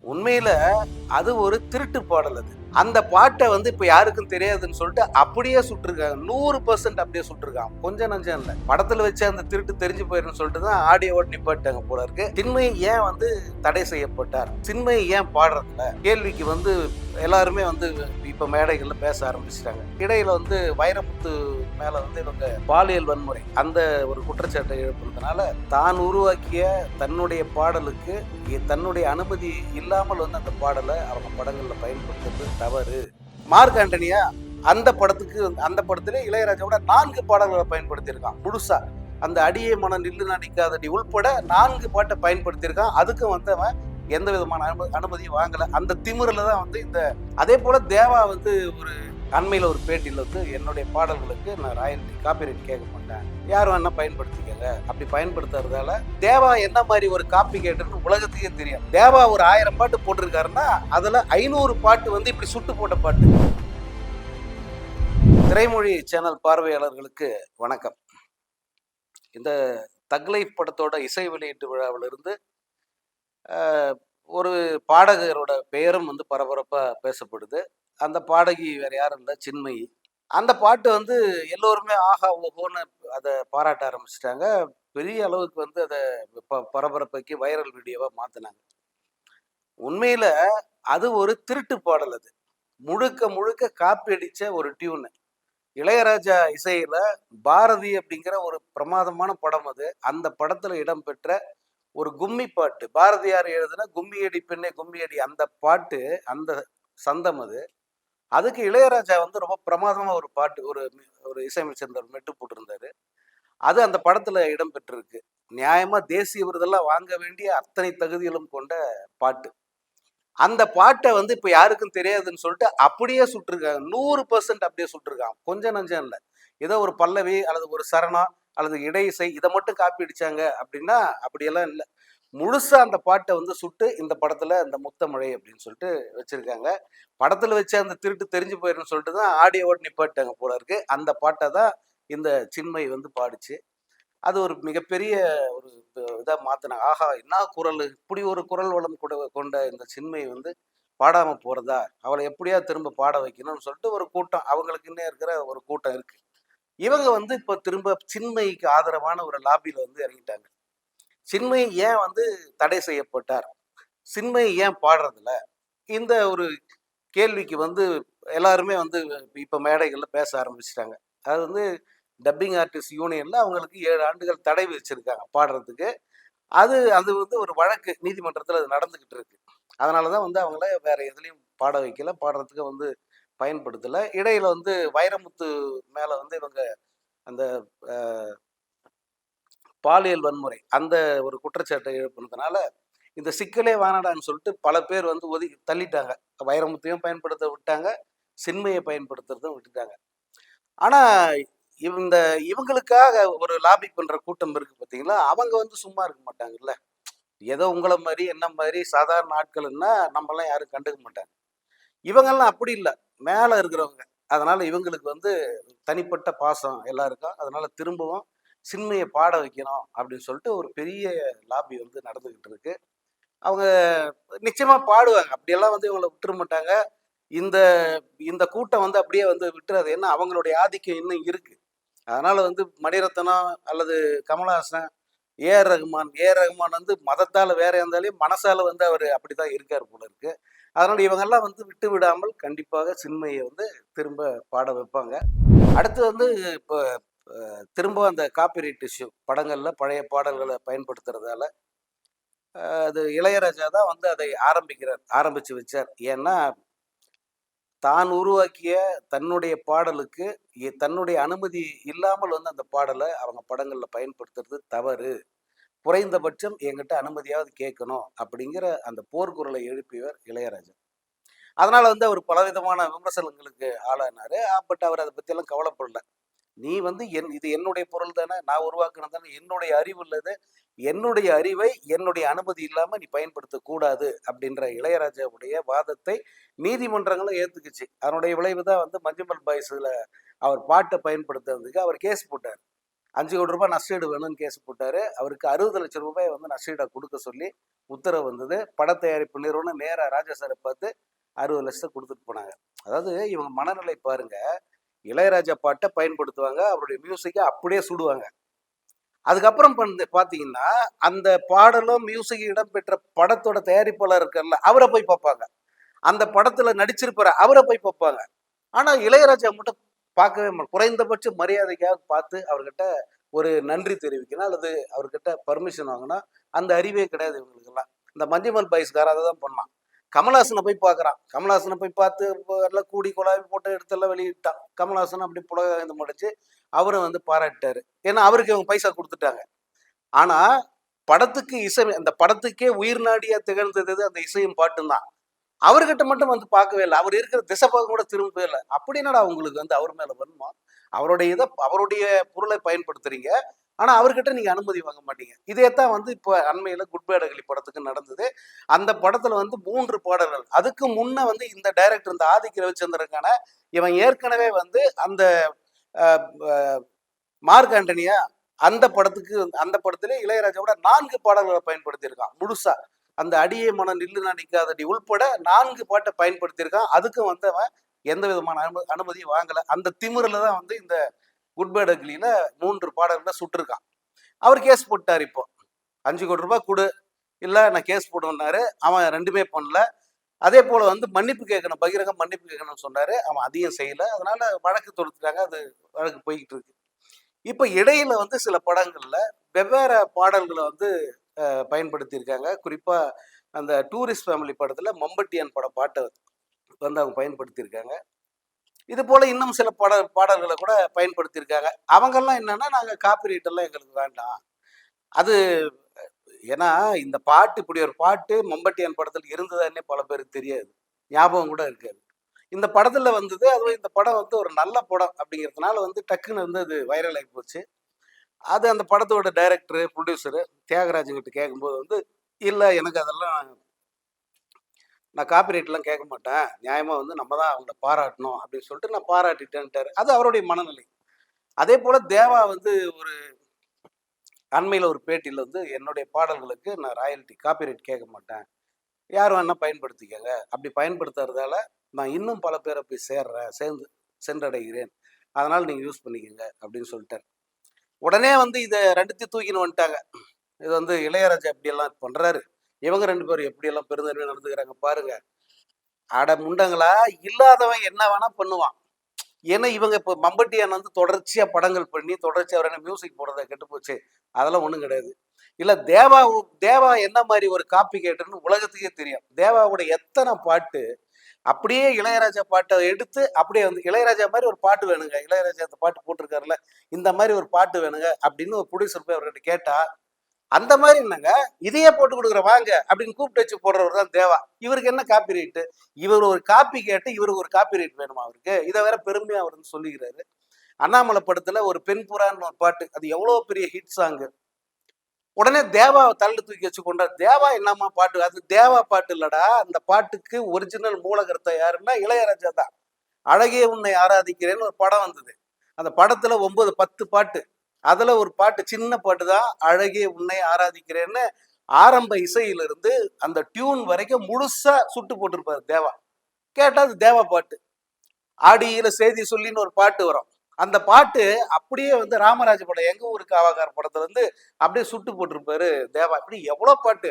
உண்மையில அது ஒரு திருட்டு பாடல் அது. அந்த பாட்டை இப்ப யாருக்கும் தெரியாதுன்னு சொல்லிட்டு அப்படியே சுட்டிருக்காங்க. 100% அப்படியே சுட்டிருக்காங்க. கொஞ்சம் நஞ்சம் இல்ல. படத்துல வச்சு அந்த திருட்டு தெரிஞ்சு போயிருன்னு சொல்லிட்டு தான் ஆடியோவோட நிப்பாட்டாங்க போல இருக்கு. சின்மயி ஏன் தடை செய்யப்பட்டார்? சின்மயி ஏன் பாடுறதில்ல? கேள்விக்கு எல்லாருமே இப்ப மேடைகள்ல பேச ஆரம்பிச்சிட்டாங்க. இடையில வைரமுத்து மேல இவங்க பாலியல் வன்முறை அந்த ஒரு குற்றச்சாட்டை எழுப்புனதுனால தான் உருவாக்கிய தன்னுடைய பாடலுக்கு தன்னுடைய அனுமதி இல்லாமல் அந்த பாடலை அவங்க படங்கள்ல பயன்படுத்துறது தவறு. மார்க் ஆண்டனியா அந்த படத்துல இளையராஜாவோட 4 பாடல்களை பயன்படுத்தியிருக்கான் முழுசா. அந்த அடியே மனம் நில்லு நடிக்காதடி உள்பட 4 பாட்டை பயன்படுத்தியிருக்கான். அதுக்கும் அவன் எந்த விதமான அனுமதியும் வாங்கல. அந்த திமிரில தான் இந்த அதே போல தேவா ஒரு அண்மையில் ஒரு பேட்டியில் என்னுடைய பாடல்களுக்கு நான் ராயல்டி காப்பிரைட் கேட்க மாட்டேன், யாரும் வேணா பயன்படுத்திக்கங்க அப்படி பயன்படுத்துறதால தேவா என்ன மாதிரி ஒரு காப்பி கேட்டுன்னு உலகத்துக்கே தெரியும். தேவா ஒரு 1000 பாட்டு போட்டிருக்காருன்னா அதுல 500 பாட்டு இப்படி சுட்டு போட்ட பாட்டு. திரைமொழி சேனல் பார்வையாளர்களுக்கு வணக்கம். இந்த தக் லைஃப் படத்தோட இசை வெளியீட்டு விழாவிலிருந்து ஒரு பாடகரோட பெயரும் பரபரப்பா பேசப்படுது. அந்த பாடகி வேற யாரும் இல்லை, சின்மயி. அந்த பாட்டு எல்லோருமே ஆஹா ஓஹோன்னு அதை பாராட்ட ஆரம்பிச்சிட்டாங்க. பெரிய அளவுக்கு அதை பரபரப்பைக்கு வைரல் வீடியோவா மாத்தினாங்க. உண்மையில அது ஒரு திருட்டு பாடல். அது முழுக்க முழுக்க காப்பி அடிச்ச ஒரு டியூன். இளையராஜா இசையில பாரதி அப்படிங்கிற ஒரு பிரமாதமான படம் அது. அந்த படத்துல இடம்பெற்ற ஒரு கும்மி பாட்டு, பாரதியார் எழுதின கும்மியடி பெண்ணே கும்மியடி, அந்த பாட்டு, அந்த சந்தம் அது. அதுக்கு இளையராஜா ரொம்ப பிரமாதமா ஒரு பாட்டு, ஒரு ஒரு இசையமைச்சிருந்தார், மெட்டு போட்டிருந்தாரு. அது அந்த படத்துல இடம்பெற்றிருக்கு. நியாயமா தேசிய விருதெல்லாம் வாங்க வேண்டிய அத்தனை தகுதிகளும் கொண்ட பாட்டு. அந்த பாட்டை இப்ப யாருக்கும் தெரியாதுன்னு சொல்லிட்டு அப்படியே சுட்டிருக்காங்க. 100% அப்படியே சுட்டிருக்காங்க. கொஞ்சம் நஞ்சம் இல்லை. ஏதோ ஒரு பல்லவி அல்லது ஒரு சரணம் அல்லது இடை இசை இதை மட்டும் காப்பி அடிச்சாங்க அப்படின்னா அப்படியெல்லாம் இல்லை. முழுசா அந்த பாட்டை சுட்டு இந்த படத்துல இந்த முத்தமழை அப்படின்னு சொல்லிட்டு வச்சிருக்காங்க. படத்துல வச்சு அந்த திருட்டு தெரிஞ்சு போயிருன்னு சொல்லிட்டு தான் ஆடியோவோட நிப்பாட்டாங்க போல இருக்கு. அந்த பாட்டை தான் இந்த சின்மயி பாடிச்சு. அது ஒரு மிகப்பெரிய ஒரு இதா மாத்தினாங்க. ஆஹா, என்ன குரல், இப்படி ஒரு குரல் வளம் கொண்ட இந்த சின்மயி பாடாம போறதா, அவளை எப்படியா திரும்ப பாட வைக்கணும்னு சொல்லிட்டு ஒரு கூட்டம், அவங்களுக்குன்னே இருக்கிற ஒரு கூட்டம் இருக்கு. இவங்க இப்ப திரும்ப சின்மயிக்கு ஆதரவான ஒரு லாபியில இறங்கிட்டாங்க. சின்மயி ஏன் தடை செய்யப்பட்டார்? சின்மயி ஏன் பாடுறதில்ல? இந்த ஒரு கேள்விக்கு எல்லாருமே இப்ப மேடைகள்ல பேச ஆரம்பிச்சிட்டாங்க. அது டப்பிங் ஆர்டிஸ்ட் யூனியன்ல அவங்களுக்கு 7 ஆண்டுகள் தடை விதிச்சிருக்காங்க பாடுறதுக்கு. அது அது ஒரு வழக்கு நீதிமன்றத்தில் அது நடந்துகிட்டு இருக்கு. அதனாலதான் அவங்கள வேற எதுலையும் பாட வைக்கல, பாடுறதுக்கு பயன்படுத்தல. இடையில வைரமுத்து மேல இவங்க அந்த பாலியல் வன்முறை அந்த ஒரு குற்றச்சாட்டை எழுப்புனதுனால இந்த சிக்கலே வேணாடான்னு சொல்லிட்டு பல பேர் ஒதுக்கி தள்ளிட்டாங்க. வைரமுத்தையும் பயன்படுத்த விட்டாங்க, சின்மையை பயன்படுத்துறதும் விட்டுட்டாங்க. ஆனா இந்த இவங்களுக்காக ஒரு லாபி பண்ற கூட்டம் இருக்கு பார்த்தீங்களா, அவங்க சும்மா இருக்க மாட்டாங்கல்ல. ஏதோ உங்களை மாதிரி என்ன மாதிரி சாதாரண ஆட்கள்னா நம்மளாம் யாரும் கண்டுக்க மாட்டாங்க. இவங்கெல்லாம் அப்படி இல்லை, மேல இருக்கிறவங்க. அதனால இவங்களுக்கு தனிப்பட்ட பாசம் எல்லாருக்கும். அதனால திரும்பவும் சின்மையை பாட வைக்கணும் அப்படின்னு சொல்லிட்டு ஒரு பெரிய லாபி நடந்துகிட்டு இருக்கு. அவங்க நிச்சயமா பாடுவாங்க. அப்படியெல்லாம் இவங்களை விட்டுற மாட்டாங்க. இந்த இந்த கூட்டம் அப்படியே விட்டுறது. ஏன்னா அவங்களுடைய ஆதிக்கம் இன்னும் இருக்கு. அதனால மணிரத்னம் அல்லது கமலஹாசன், ஏஆர் ரகுமான் மதத்தால வேற இருந்தாலும் மனசால அவர் அப்படித்தான் இருக்காரு போல இருக்கு. அதனால இவங்கெல்லாம் விட்டு விடாமல் கண்டிப்பாக சின்மையை திரும்ப பாட வைப்பாங்க. அடுத்து இப்போ திரும்ப அந்த காப்பிரைட் இஷ்யூ, படங்கள்ல பழைய பாடல்களை பயன்படுத்துறதால அது இளையராஜா தான் அதை ஆரம்பிச்சு வச்சார். ஏன்னா தான் உருவாக்கிய தன்னுடைய பாடலுக்கு தன்னுடைய அனுமதி இல்லாமல் அந்த பாடலை அவங்க படங்கள்ல பயன்படுத்துறது தவறு. குறைந்தபட்சம் என்கிட்ட அனுமதியாவது கேட்கணும் அப்படிங்கிற அந்த போர்க்குரலை எழுப்பியவர் இளையராஜா. அதனால அவர் பலவிதமான விமர்சனங்களுக்கு ஆளானாரு. பட் அவர் அதை பத்தி எல்லாம் கவலைப்படல. நீ இது என்னுடைய பொருள் தானே, நான் உருவாக்குனது தானே, என்னுடைய அறிவு உள்ளது, என்னுடைய அறிவை என்னுடைய அனுமதி இல்லாம நீ பயன்படுத்தக்கூடாது அப்படின்ற இளையராஜாவுடைய வாதத்தை நீதிமன்றங்களும் ஏத்துக்குச்சு. அதனுடைய விளைவு தான் மஞ்சுமல் பாய்ஸ்ல அவர் பாட்டை பயன்படுத்துறதுக்கு அவர் கேஸ் போட்டார். ரூபாய் நஷ்டஈடு வேணும்னு கேஸ் போட்டாரு. அவருக்கு 60 லட்சம் ரூபாய் வந்து நஷ்டஈடா கொடுக்க சொல்லி உத்தரவு வந்தது. பட தயாரிப்பு நிறுவனம் நேரா ராஜா சாரை பார்த்து 60 லட்சத்தை கொடுத்துட்டு போனாங்க. அதாவது இவங்க மனநிலை பாருங்க. இளையராஜா பாட்டை பயன்படுத்துவாங்க, அவருடைய மியூசிக்கை அப்படியே சுடுவாங்க. அதுக்கப்புறம் பாத்தீங்கன்னா அந்த பாடலும் மியூசிக் இடம்பெற்ற படத்தோட தயாரிப்பாளர் இருக்கல அவரை போய் பார்ப்பாங்க. அந்த படத்துல நடிச்சிருப்பாரு அவரை போய் பார்ப்பாங்க. ஆனா இளையராஜா மட்டும் பார்க்கவே மாட்டோம். குறைந்தபட்ச மரியாதைக்காக பார்த்து அவர்கிட்ட ஒரு நன்றி தெரிவிக்கணும் அல்லது அவர்கிட்ட பர்மிஷன் வாங்கணும். அந்த அறிவே கிடையாது இவங்களுக்கெல்லாம். இந்த மஞ்சுமல் பாய்ஸ்கார அதை தான் பண்ணான். கமல்ஹாசனை போய் பார்க்குறான். கமல்ஹாசனை போய் பார்த்து எல்லாம் கூடி குழாவி போட்டு எடுத்தெல்லாம் வெளியிட்டான். கமல்ஹாசன் அப்படி புலக முடிச்சு அவரும் வந்து பாராட்டாரு. ஏன்னா அவருக்கு இவங்க பைசா கொடுத்துட்டாங்க. ஆனா படத்துக்கு இசை, அந்த படத்துக்கே உயிர் நாடியா திகழ்ந்தது அந்த இசையும் பாட்டும் தான். அவர்கிட்ட மட்டும் வந்து பார்க்கவே இல்லை. அவர் இருக்கிற திசை பார்க்க கூட திரும்பவே இல்லை. அப்படின்னா உங்களுக்கு வந்து அவர் மேல வருமா? அவருடைய பொருளை பயன்படுத்துறீங்க, ஆனா அவர்கிட்ட நீங்க அனுமதி வாங்க மாட்டீங்க. இதைத்தான் வந்து இப்போ அண்மையில குட் பேட் அகலி படத்துக்கு நடந்தது. அந்த படத்துல வந்து 3 பாடல்கள். அதுக்கு முன்ன வந்து இந்த டைரக்டர் இந்த ஆதிக்க ரவிச்சந்திரனுக்கான இவன் ஏற்கனவே வந்து அந்த மார்க் ஆண்டனியா அந்த படத்திலே இளையராஜாவோட 4 பாடல்களை பயன்படுத்தியிருக்கான் முழுசா. அந்த அடியே மனம் நில்லுனா நிக்காதடி உள்பட 4 பாட்டை பயன்படுத்தியிருக்கான். அதுக்கும் வந்து அவன் எந்த விதமான அனுமதியும் வாங்கல. அந்த திமிரில தான் வந்து இந்த குட் பேட் அக்லியில 3 பாடல்களை சுட்டிருக்கான். அவர் கேஸ் போட்டார். இப்போ 5 கோடி ரூபாய் கொடு, இல்ல நான் கேஸ் போடுவேன்னாரு. அவன் 2மே பண்ணல. அதே போல வந்து மன்னிப்பு கேட்கணும், பகிரங்க மன்னிப்பு கேட்கணும்னு சொன்னாரு. அவன் அதையும் செய்யல. அதனால வழக்கு தொடுத்துட்டாங்க. அது வழக்கு போய்கிட்டு இருக்கு. இப்ப இடையில வந்து சில படங்கள்ல வெவ்வேறு பாடல்களை வந்து பயன்படுத்தியிருக்காங்க. குறிப்பா அந்த டூரிஸ்ட் ஃபேமிலி படத்துல மம்பட்டியான் பட பாட்டை வந்து அவங்க பயன்படுத்தியிருக்காங்க. இது போல இன்னும் சில பாடல்களை கூட பயன்படுத்தியிருக்காங்க. அவங்கெல்லாம் என்னன்னா, நாங்க காப்பிரைட் எல்லாம் எங்களுக்கு வேண்டாம். அது ஏன்னா இந்த பாட்டு, இப்படி ஒரு பாட்டு மம்பட்டியான் படத்தில் இருந்ததுன்னே பல பேருக்கு தெரியாது, ஞாபகம் கூட இருக்காது. இந்த படத்துல வந்தது. அதுவும் இந்த படம் வந்து ஒரு நல்ல படம் அப்படிங்கிறதுனால வந்து டக்குன்னு வந்து அது வைரல் ஆகி போச்சு. அது அந்த படத்தோட டைரக்டர், ப்ரொடியூசரு தியாகராஜன் கிட்ட கேட்கும்போது வந்து, இல்லை எனக்கு அதெல்லாம் நான் காப்பிரைட்லாம் கேட்க மாட்டேன், நியாயமா வந்து நம்ம தான் அவங்கள பாராட்டணும் அப்படின்னு சொல்லிட்டு நான் பாராட்டிட்டேன்ட்டாரு. அது அவருடைய மனநிலை. அதே போல தேவா வந்து ஒரு அண்மையில் ஒரு பேட்டியில் வந்து, என்னுடைய பாடல்களுக்கு நான் ராயல்ட்டி காப்பிரைட் கேட்க மாட்டேன், யார் வேணா பயன்படுத்திக்கங்க, அப்படி பயன்படுத்துறதால நான் இன்னும் பல பேரை போய் சென்றடைகிறேன், அதனால நீங்க யூஸ் பண்ணிக்கங்க அப்படின்னு சொல்லிட்டாரு. உடனே வந்து இதை 2த்தையும் தூக்கின்னு வந்துட்டாங்க. இது வந்து இளையராஜா எப்படியெல்லாம் பண்றாரு, இவங்க 2 பேரும் எப்படியெல்லாம் பெருந்தன்மை நடந்துக்கிறாங்க பாருங்க. அட முண்டங்களா, இல்லாதவன் என்ன வேணா பண்ணுவான். ஏன்னா இவங்க இப்போ மம்பட்டியான் வந்து தொடர்ச்சியா படங்கள் பண்ணி தொடர்ச்சியா அவர் என்ன மியூசிக் போடுறத கெட்டு போச்சு, அதெல்லாம் ஒன்றும் கிடையாது. இல்ல தேவா என்ன மாதிரி ஒரு காப்பி கேட்டுன்னு உலகத்துக்கே தெரியும். தேவாவோட எத்தனை பாட்டு அப்படியே இளையராஜா பாட்டை எடுத்து அப்படியே வந்து இளையராஜா மாதிரி ஒரு பாட்டு வேணுங்க, இளையராஜா அந்த பாட்டு போட்டிருக்காருல்ல, இந்த மாதிரி ஒரு பாட்டு வேணுங்க அப்படின்னு ஒரு ப்ரொடியூசர் போய் அவர்கிட்ட கேட்டா, அந்த மாதிரி என்னங்க இதையே போட்டு கொடுக்குற வாங்க அப்படின்னு கூப்பிட்டு வச்சு போடுறவர் தான் தேவா. இவருக்கு என்ன காப்பி ரைட்டு? இவர் ஒரு காப்பி கேட்டு இவருக்கு ஒரு காப்பி ரைட் வேணுமா அவருக்கு? இதை வேற பெருமையா அவர் சொல்லிக்கிறாரு. அண்ணாமலை படத்துல ஒரு பெண் புறான்னு ஒரு பாட்டு, அது எவ்வளவு பெரிய ஹிட் சாங்கு. உடனே தேவாவை தள்ளு தூக்கி வச்சு கொண்டார். தேவா என்னம்மா பாட்டு, அது தேவா பாட்டு இல்லடா, அந்த பாட்டுக்கு ஒரிஜினல் மூலகர்த்தா யாருன்னா இளையராஜா தான். அழகே உன்னை ஆராதிக்கிறேன்னு ஒரு படம் வந்தது. அந்த படத்துல 9 10 பாட்டு, அதுல ஒரு பாட்டு சின்ன பாட்டு தான் அழகே உன்னை ஆராதிக்கிறேன்னு ஆரம்ப இசையிலிருந்து அந்த டியூன் வரைக்கும் முழுசா சுட்டு போட்டிருப்பாரு தேவா. கேட்டா அது தேவா பாட்டு. ஆடியில செய்தி சொல்லின்னு ஒரு பாட்டு வரும். அந்த பாட்டு அப்படியே வந்து ராமராஜ படம் எங்க ஊருக்கு ஆவாக்கார படத்துல வந்து அப்படியே சுட்டு போட்டிருப்பாரு தேவா. இப்படி எவ்வளவு பாட்டு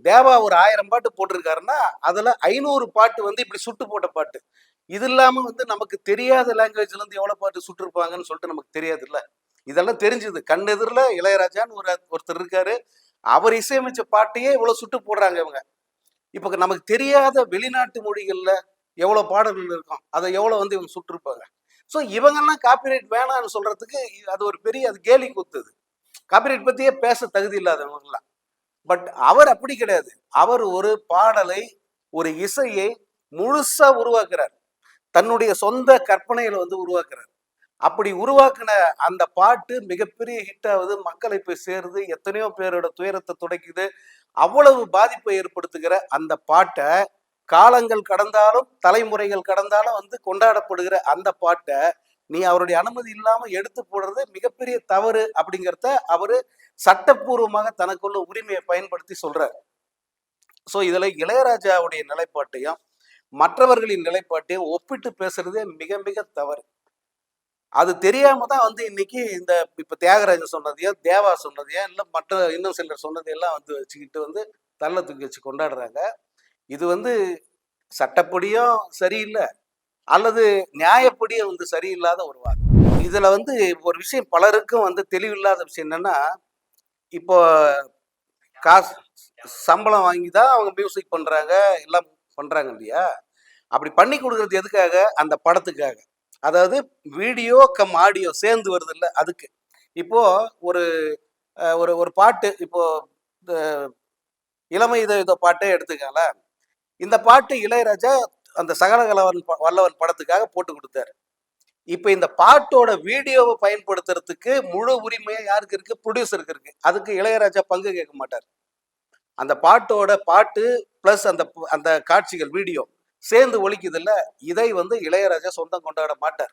தேவா ஒரு 1000 பாட்டு போட்டிருக்காருன்னா அதுல 500 பாட்டு வந்து இப்படி சுட்டு போட்ட பாட்டு. இது இல்லாம வந்து நமக்கு தெரியாத லாங்குவேஜ்ல இருந்து எவ்வளவு பாட்டு சுட்டிருப்பாங்கன்னு சொல்லிட்டு நமக்கு தெரியாது இல்ல. இதெல்லாம் தெரிஞ்சது. கண்ணெதிரில் இளையராஜான்னு ஒருத்தர் இருக்காரு, அவர் இசையமைச்ச பாட்டையே இவ்வளவு சுட்டு போடுறாங்க இவங்க. இப்ப நமக்கு தெரியாத வெளிநாட்டு மொழிகள்ல எவ்வளவு பாடல்கள் இருக்கும், அதை எவ்வளவு வந்து இவங்க சுட்டிருப்பாங்க. ஸோ இவங்கெல்லாம் காப்பிரைட் வேணாம்னு சொல்றதுக்கு அது ஒரு பெரிய அது கேலி குத்துது. காப்பிரைட் பத்தியே பேச தகுதி இல்லாதவங்கலாம். பட் அவர் அப்படி கிடையாது. அவர் ஒரு பாடலை, ஒரு இசையை முழுசா உருவாக்குறார். தன்னுடைய சொந்த கற்பனையில வந்து உருவாக்குறார். அப்படி உருவாக்குன அந்த பாட்டு மிகப்பெரிய ஹிட் ஆகுது, மக்களை போய் சேருது, எத்தனையோ பேரோட துயரத்தை துடைக்குது. அவ்வளவு பாதிப்பை ஏற்படுத்துகிற அந்த பாட்டை காலங்கள் கடந்தாலும் தலைமுறைகள் கடந்தாலும் வந்து கொண்டாடப்படுகிற அந்த பாட்டை நீ அவருடைய அனுமதி இல்லாம எடுத்து போடுறது மிகப்பெரிய தவறு அப்படிங்கிறத அவரு சட்டப்பூர்வமாக தனக்குள்ள உரிமையை பயன்படுத்தி சொல்றாரு. ஸோ இதுல இளையராஜாவுடைய நிலைப்பாட்டையும் மற்றவர்களின் நிலைப்பாட்டையும் ஒப்பிட்டு பேசுறதே மிக மிக தவறு. அது தெரியாம தான் வந்து இன்னைக்கு இந்த இப்ப தியாகராஜன் சொன்னதையோ, தேவா சொன்னதையோ, இல்ல மற்ற இன்னும் சிலர் சொன்னதையெல்லாம் வந்து வச்சுக்கிட்டு வந்து தள்ள தூக்கி வச்சு கொண்டாடுறாங்க. இது வந்து சட்டப்படியும் சரியில்லை, அல்லது நியாயப்படியும் வந்து சரியில்லாத ஒரு வாதம். இதுல வந்து ஒரு விஷயம் பலருக்கும் வந்து தெளிவில்லாத விஷயம் என்னன்னா, இப்போ காசு சம்பளம் வாங்கி தான் அவங்க மியூசிக் பண்றாங்க, எல்லாம் பண்றாங்க இல்லையா? அப்படி பண்ணி கொடுக்கறது எதுக்காக? அந்த படத்துக்காக. அதாவது வீடியோ கம் ஆடியோ சேர்ந்து வருது இல்ல அதுக்கு. இப்போ ஒரு ஒரு ஒரு பாட்டு இப்போ இந்த இளமை இதோ பாட்டே எடுத்துக்கங்களேன். இந்த பாட்டு இளையராஜா அந்த சகலகலவன் வல்லவன் படத்துக்காக போட்டு கொடுத்தாரு. இப்ப இந்த பாட்டோட வீடியோவை பயன்படுத்துறதுக்கு முழு உரிமையா யாருக்கு இருக்கு? ப்ரொடியூசருக்கு இருக்கு. அதுக்கு இளையராஜா பங்கு கேட்க மாட்டார். அந்த பாட்டோட பாட்டு பிளஸ் அந்த அந்த காட்சிகள் வீடியோ சேர்ந்து ஒலிக்குது இல்ல, இதை வந்து இளையராஜா சொந்தம் கொண்டாட மாட்டார்.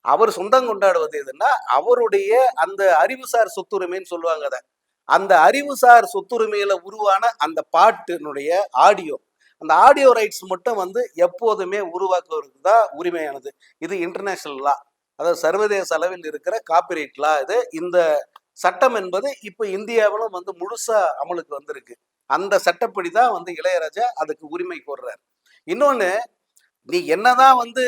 அவர் சொந்தம் கொண்டாடுவது எதுன்னா அவருடைய அந்த அறிவுசார் சொத்துரிமைன்னு சொல்லுவாங்க அதை. அந்த அறிவுசார் சொத்துரிமையில உருவான அந்த பாட்டினுடைய ஆடியோ, அந்த ஆடியோ ரைட்ஸ் மட்டும் வந்து எப்போதுமே உருவாக்குவதற்கு தான் உரிமையானது. இது இன்டர்நேஷனல் லா, அதாவது சர்வதேச அளவில் இருக்கிற காப்பிரைட் லா இது. இந்த சட்டம் என்பது இப்ப இந்தியாவிலும் வந்து முழுசா அமலுக்கு வந்திருக்கு. அந்த சட்டப்படி தான் வந்து இளையராஜா அதுக்கு உரிமை கோர்றாரு. இன்னொன்னு, நீ என்னதான் வந்து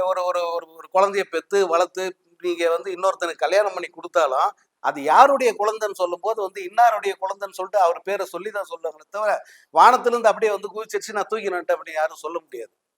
ஒரு ஒரு ஒரு ஒரு குழந்தைய பெத்து வளர்த்து நீங்க வந்து இன்னொருத்தனுக்கு கல்யாணம் பண்ணி கொடுத்தாலும் அது யாருடைய குழந்தைன்னு சொல்லும் போது வந்து இன்னாருடைய குழந்தைன்னு சொல்லிட்டு அவர் பேரை சொல்லி தான் சொல்லுவாங்களே தவிர வானத்திலிருந்து அப்படியே வந்து குதிச்சிருச்சு நான் தூக்கி நட்டேன் அப்படின்னு யாரும் சொல்ல முடியாது.